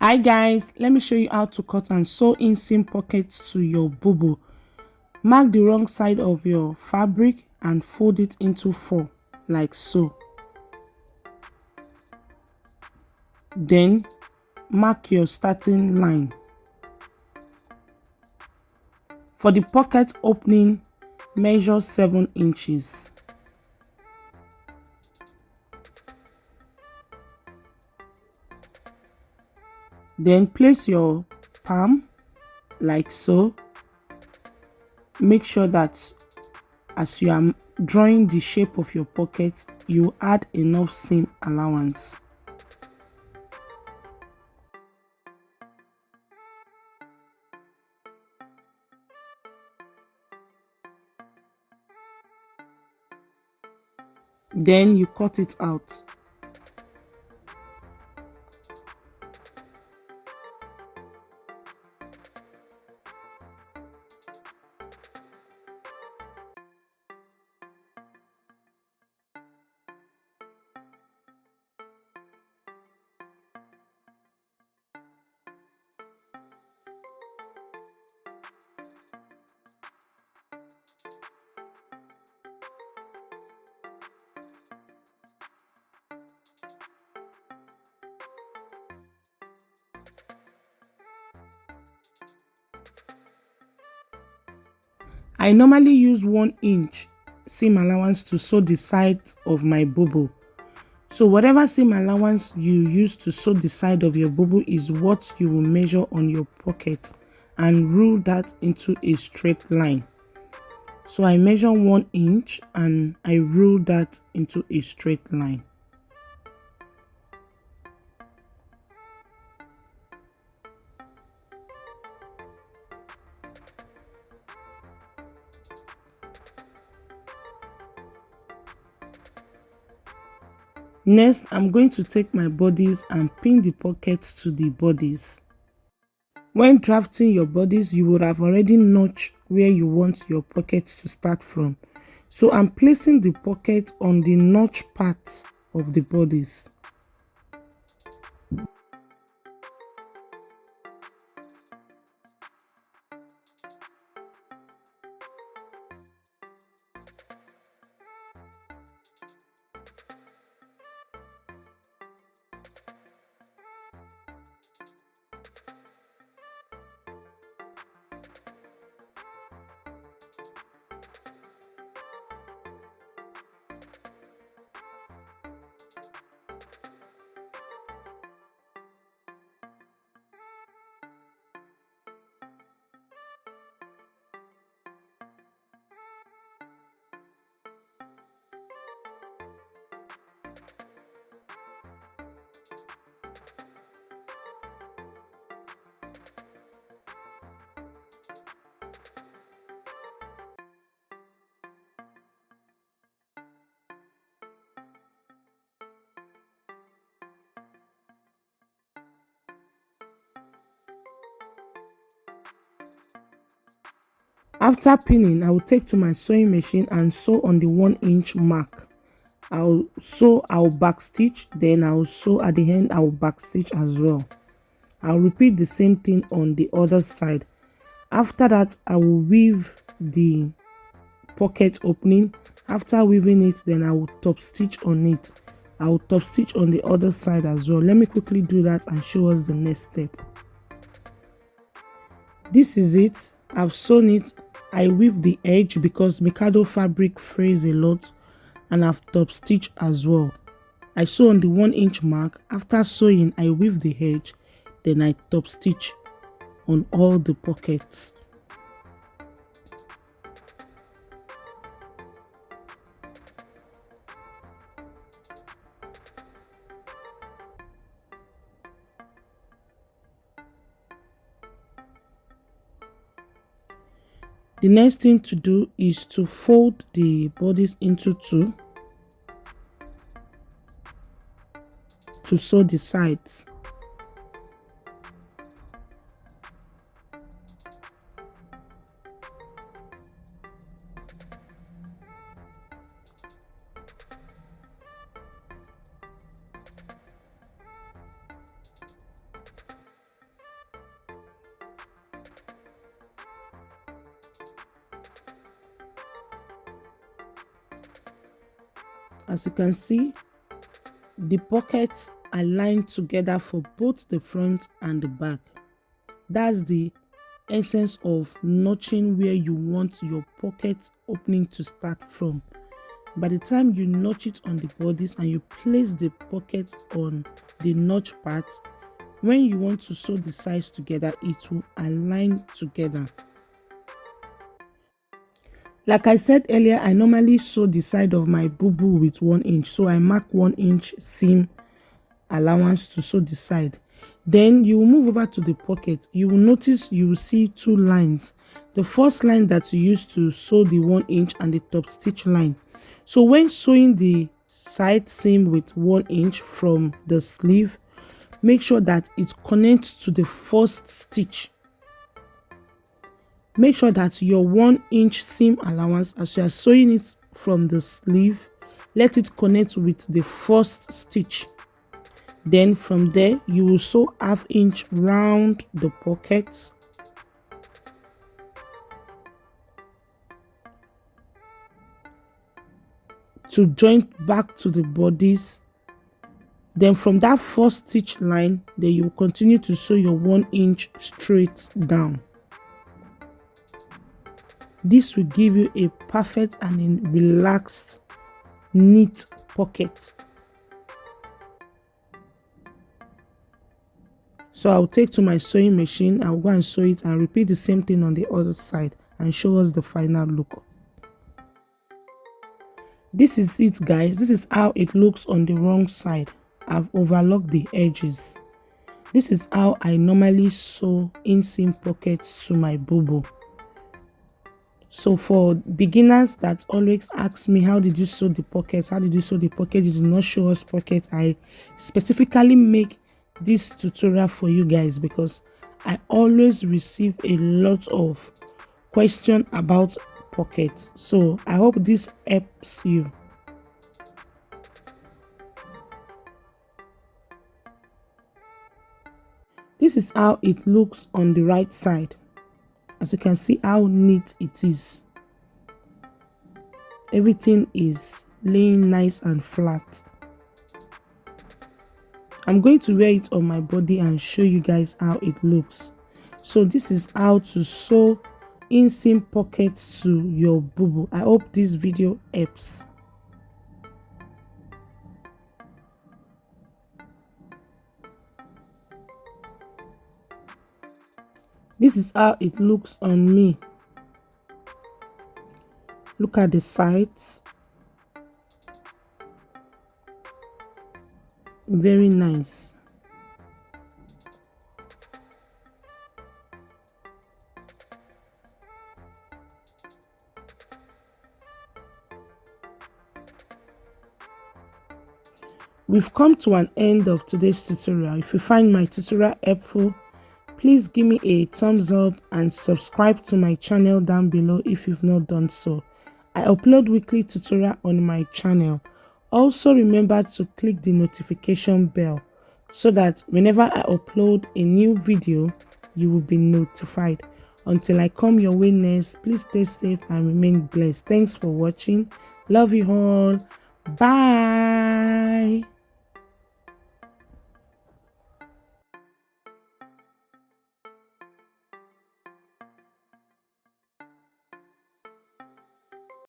Hi guys, let me show you how to cut and sew inseam pockets to your bubu. Mark the wrong side of your fabric and fold it into 4 like so. Then mark your starting line. For the pocket opening, measure 7 inches. Then place your palm like so. Make sure that as you are drawing the shape of your pocket, you add enough seam allowance. Then you cut it out. I normally use 1 inch seam allowance to sew the sides of my bubu. So whatever seam allowance you use to sew the side of your bubu is what you will measure on your pocket and rule that into a straight line. So I measure 1 inch and I rule that into a straight line. Next, I'm going to take my bodies and pin the pockets to the bodies. When drafting your bodies, you would have already notched where you want your pockets to start from. So I'm placing the pocket on the notch part of the bodies. After pinning, I will take to my sewing machine and sew on the 1 inch mark. I'll back stitch, then I'll sew at the end. I'll back stitch as well. I'll repeat the same thing on the other side. After that, I will weave the pocket opening. After weaving it, then I will top stitch on it. I will top stitch on the other side as well. Let me quickly do that and show us the next step. This is it. I've sewn it. I weave the edge because Mikado fabric frays a lot, and I've top stitch as well. I sew on the 1 inch mark. After sewing, I weave the edge, then I top stitch on all the pockets. The next thing to do is to fold the bodies into 2 to sew the sides. As you can see, the pockets are lined together for both the front and the back. That's the essence of notching where you want your pocket opening to start from. By the time you notch it on the bodies and you place the pocket on the notch parts, when you want to sew the sides together, it will align together. Like I said earlier, I normally sew the side of my Bubu with 1 inch, so I mark 1 inch seam allowance to sew the side. Then you will move over to the pocket. You will notice you will see 2 lines. The first line that you use to sew the 1 inch and the top stitch line. So when sewing the side seam with 1 inch from the sleeve, make sure that it connects to the first stitch. Make sure that your 1 inch seam allowance, as you are sewing it from the sleeve, let it connect with the first stitch. Then from there, you will sew 1/2 inch round the pockets. To join back to the bodies. Then from that first stitch line, then you will continue to sew your 1 inch straight down. This will give you a perfect and a relaxed, neat pocket. So I'll take to my sewing machine, I'll go and sew it and repeat the same thing on the other side and show us the final look. This is it, guys. This is how it looks on the wrong side. I've overlocked the edges. This is how I normally sew inseam pockets to my Bubu. So for beginners that always ask me, how did you sew the pockets? How did you sew the pocket? You did not show us pocket. I specifically make this tutorial for you guys because I always receive a lot of questions about pockets. So I hope this helps you. This is how it looks on the right side. As you can see how neat it is. Everything is laying nice and flat. I'm going to wear it on my body and show you guys how it looks. So this is how to sew inseam pockets to your Bubu. I hope this video helps. This is how it looks on me. Look at the sides. Very nice. We've come to an end of today's tutorial. If you find my tutorial helpful, please give me a thumbs up and subscribe to my channel down below if you've not done so. I upload weekly tutorial on my channel. Also remember to click the notification bell so that whenever I upload a new video, you will be notified. Until I come your way next, please stay safe and remain blessed. Thanks for watching. Love you all. Bye.